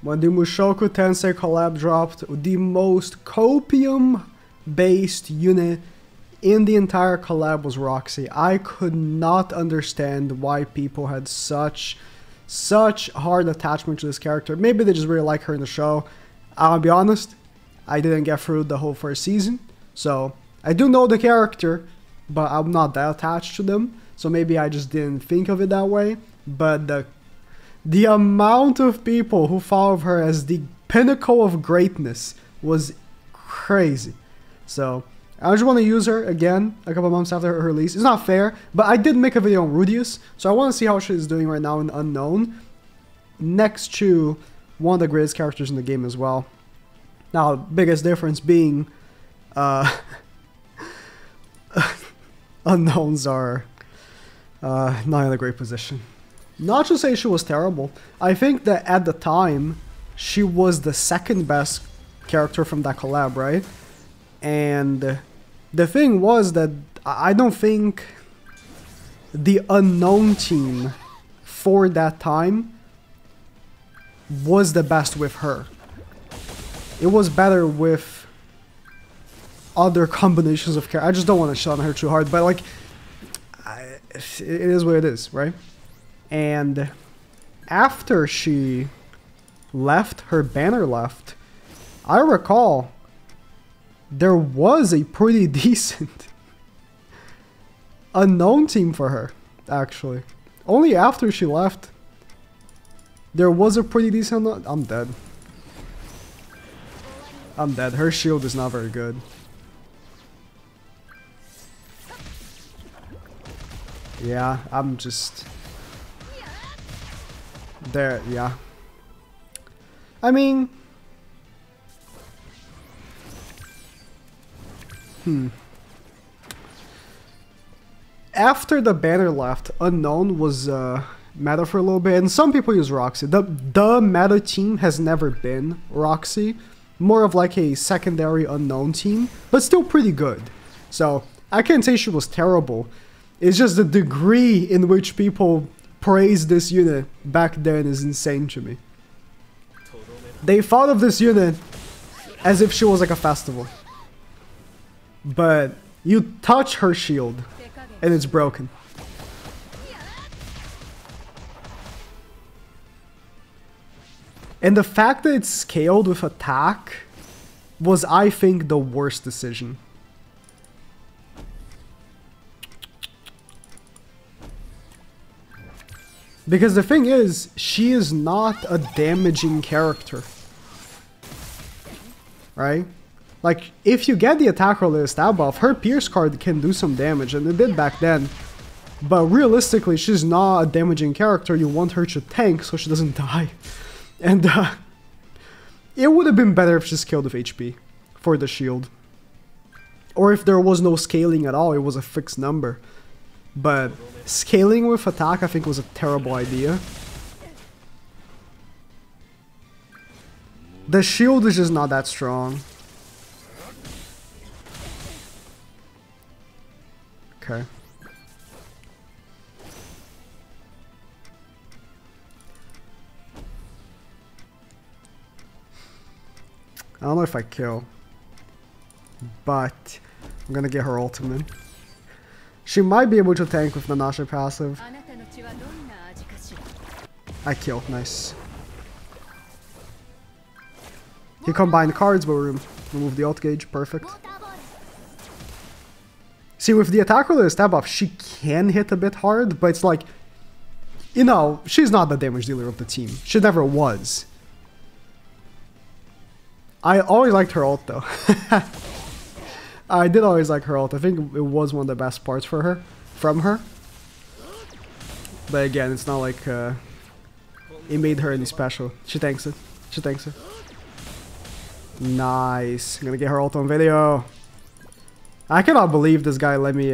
when the Mushoku Tensei collab dropped, the most copium-based unit in the entire collab was ROXY. I could not understand why people had such hard attachment to this character. Maybe they just really like her in the show. I'll be honest, I didn't get through the whole first season, so I do know the character, but I'm not that attached to them, so maybe I just didn't think of it that way. But the amount of people who thought of her as the pinnacle of greatness was crazy. So I just want to use her again a couple months after her release. It's not fair, but I did make a video on Rudius, so I want to see how she's doing right now in Unknown, next to one of the greatest characters in the game as well. Now, biggest difference being Unknowns are not in a great position. Not to say she was terrible. I think that at the time, she was the second best character from that collab, right? And the thing was that I don't think the Unknown team for that time was the best with her. It was better with other combinations of characters. I just don't want to shit on her too hard, but like, it is what it is, right? And after she left, her banner left, I recall there was a pretty decent Unknown team for her, actually. Only after she left, there was a pretty decent... I'm dead. I'm dead. Her shield is not very good. Yeah, I'm just... there, yeah. I mean... After the banner left, Unknown was meta for a little bit, and some people use ROXY. The meta team has never been ROXY. More of like a secondary Unknown team, but still pretty good. So, I can't say she was terrible. It's just the degree in which people praise this unit back then is insane to me. They thought of this unit as if she was like a festival. But you touch her shield and it's broken. And the fact that it's scaled with attack was, I think, the worst decision. Because the thing is, she is not a damaging character. Right? Like, if you get the attack roll and stab buff, her Pierce card can do some damage, and it did back then. But realistically, she's not a damaging character. You want her to tank so she doesn't die. And it would have been better if she scaled with HP for the shield. Or if there was no scaling at all, it was a fixed number. But scaling with attack, I think, was a terrible idea. The shield is just not that strong. Okay. I don't know if I kill, but I'm gonna get her ultimate. She might be able to tank with the Nasha passive. I kill, nice. He combined cards, but we remove the ult gauge, perfect. See, with the attack roll and stab buff, she can hit a bit hard, but it's like, you know, she's not the damage dealer of the team. She never was. I always liked her ult though. I did always like her ult. I think it was one of the best parts for her, from her. But again, it's not like it made her any special. She tanks it. She tanks it. Nice. I'm gonna get her ult on video. I cannot believe this guy let me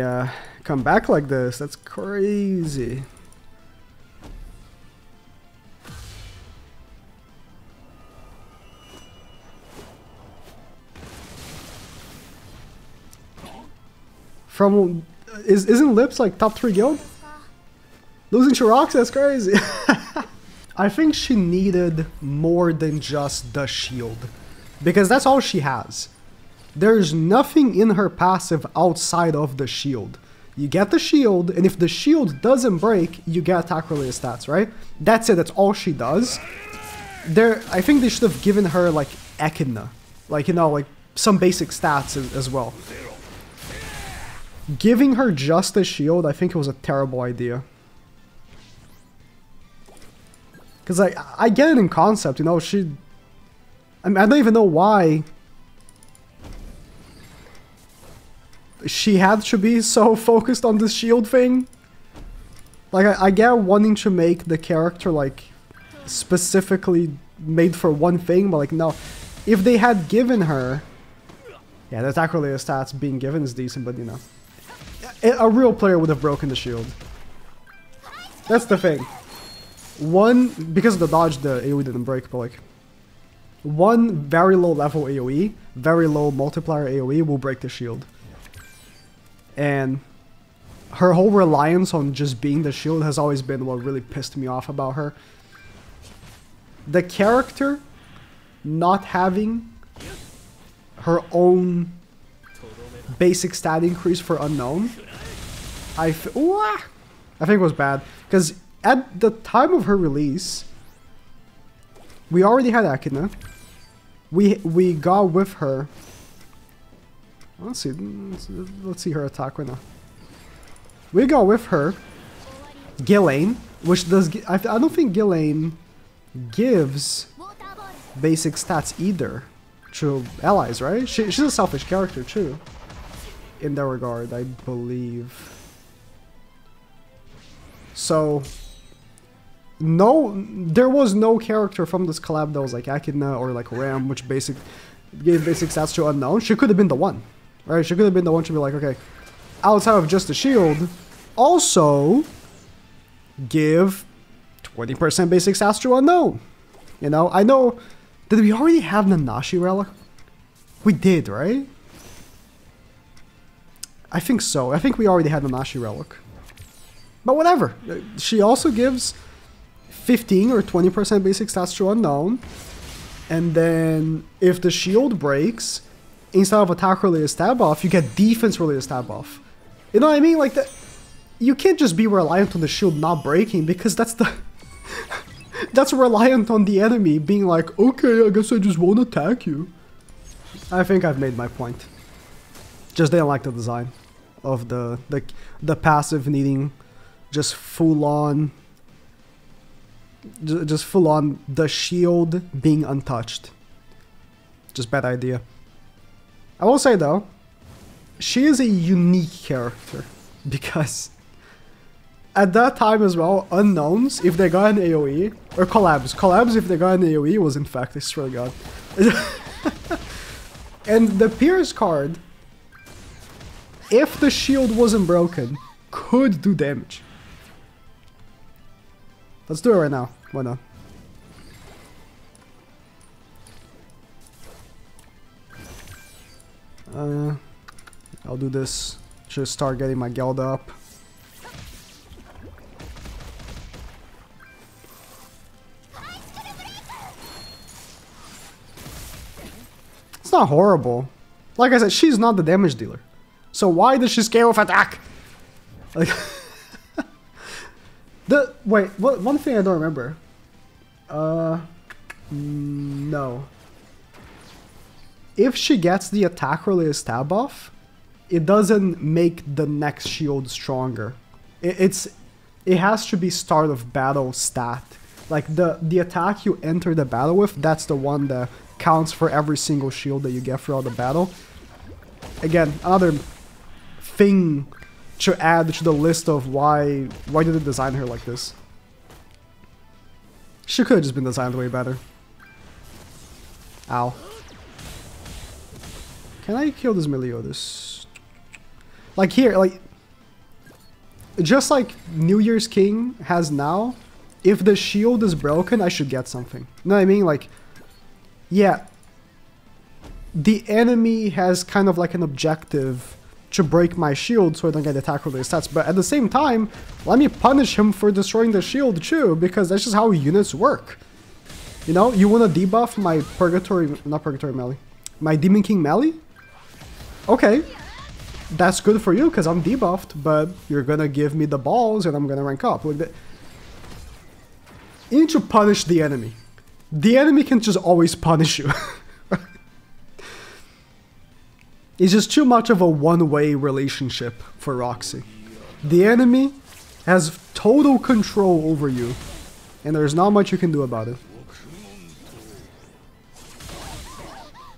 come back like this. That's crazy. From isn't Lips like top 3 guild? Losing to ROXY, that's crazy. I think she needed more than just the shield. Because that's all she has. There's nothing in her passive outside of the shield. You get the shield, and if the shield doesn't break, you get attack related stats, right? That's it, that's all she does. I think they should have given her, like, Echidna. Like, you know, like, some basic stats as well. Giving her just a shield, I think it was a terrible idea. Because I get it in concept, you know, I mean, I don't even know why she had to be so focused on this shield thing. Like, I get wanting to make the character, like, specifically made for one thing, but, like, no. If they had given her... Yeah, the attack related stats being given is decent, but, you know. A real player would have broken the shield. That's the thing. Because of the dodge, the AoE didn't break, but, like... One very low level AoE, very low multiplier AoE will break the shield. And her whole reliance on just being the shield has always been what really pissed me off about her. The character not having her own basic stat increase for unknown, I think it was bad. Because at the time of her release, we already had Echidna. We got with her. Let's see her attack right now. We got with her Ghislaine, which does... I don't think Ghislaine gives basic stats either to allies, right? She's a selfish character too, in that regard, I believe. So, no, there was no character from this collab that was like Echidna or like Ram, which gave basic stats to unknown. She could have been the one. Right, she could have been the one to be like, okay, outside of just the shield, also give 20% basic stats to unknown. You know, I know, did we already have Nanashi Relic? We did, right? I think so. I think we already had Nanashi Relic. But whatever. She also gives 15 or 20% basic stats to unknown. And then if the shield breaks, instead of attack related stab off, you get defense related stab off. You know what I mean? Like that, you can't just be reliant on the shield not breaking, because that's the that's reliant on the enemy being like, okay, I guess I just won't attack you. I think I've made my point. Just didn't like the design of the passive needing just full on the shield being untouched. Just bad idea. I will say though, she is a unique character, because at that time as well, unknowns, if they got an AoE, or collabs if they got an AoE was in fact, I swear to God. And the Pierce card, if the shield wasn't broken, could do damage. Let's do it right now, why not? I'll do this. Just start getting my Gelda up. It's not horrible. Like I said, she's not the damage dealer. So why does she scale with attack? Like wait, one thing I don't remember. No. If she gets the attack related stab off, it doesn't make the next shield stronger. It has to be start of battle stat. Like the attack you enter the battle with, that's the one that counts for every single shield that you get throughout the battle. Again, another thing to add to the list of why did they design her like this. She could have just been designed way better. Ow. Can I kill this Meliodas? Like here, like... Just like New Year's King has now, if the shield is broken, I should get something. You know what I mean? Like, yeah. The enemy has kind of like an objective to break my shield so I don't get attack related stats. But at the same time, let me punish him for destroying the shield too, because that's just how units work. You know, you want to debuff my not Purgatory melee, my Demon King melee? Okay, that's good for you because I'm debuffed, but you're gonna give me the balls and I'm gonna rank up. Like that. You need to punish the enemy. The enemy can just always punish you. It's just too much of a one-way relationship for Roxy. The enemy has total control over you, and there's not much you can do about it.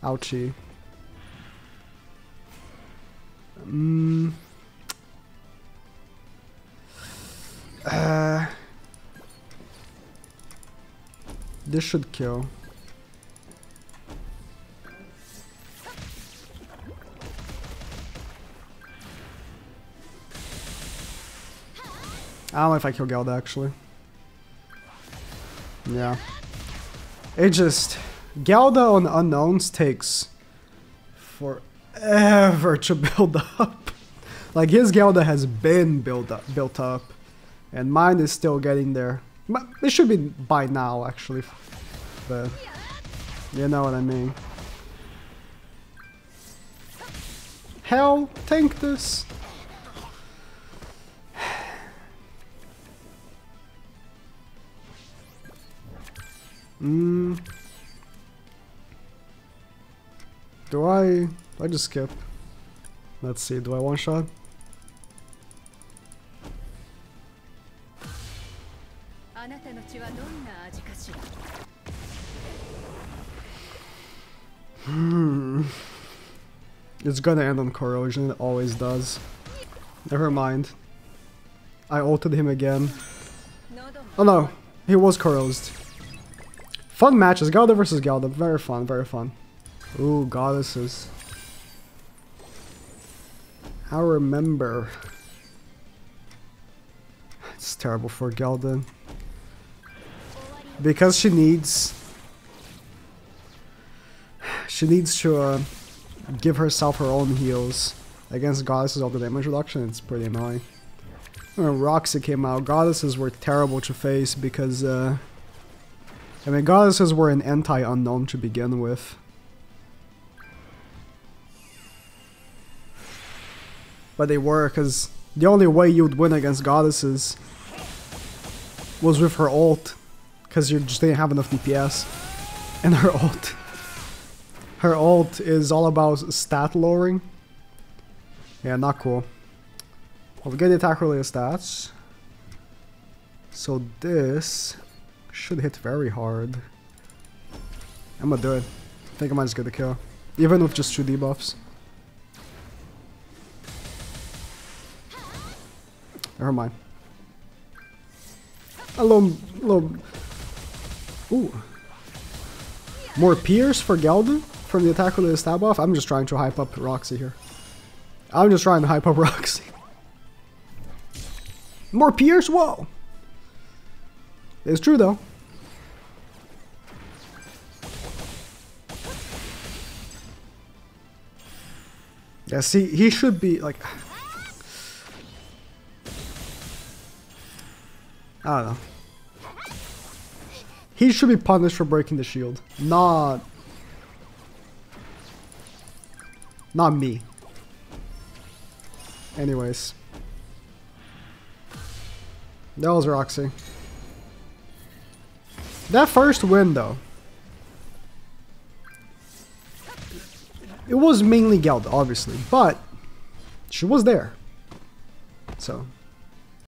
Ouchie. This should kill. I don't know if I kill Gelda actually. Yeah. It just... Gelda on unknowns takes forever to build up. Like his Gelda has been built up. And mine is still getting there. It should be by now actually. But you know what I mean. Hell, tank this. Do I just skip? Let's see, do I one shot? It's gonna end on corrosion, it always does. Never mind. I ulted him again. Oh no, he was corrosed. Fun matches, Gelda versus Gelda. Very fun, very fun. Ooh, goddesses. I remember. It's terrible for Gelda. Because she needs to give herself her own heals. Against goddesses, all the damage reduction, it's pretty annoying. When Roxy came out, goddesses were terrible to face because I mean, goddesses were an anti-unknown to begin with. But they were, because the only way you'd win against goddesses was with her ult, because you just didn't have enough DPS. And her ult is all about stat lowering. Yeah, not cool. Well, we get the attack related stats. So this should hit very hard. I'm gonna do it. I think I might just get the kill. Even with just 2 debuffs. Never mind. A little... Ooh. More Pierce for Gelda from the attack related stab off. I'm just trying to hype up Roxy here. I'm just trying to hype up Roxy. More Pierce? Whoa! It's true though. Yeah, see, he should be like... I don't know. He should be punished for breaking the shield. Not me. Anyways. That was Roxy. That first win though. It was mainly Gelda, obviously, but she was there. So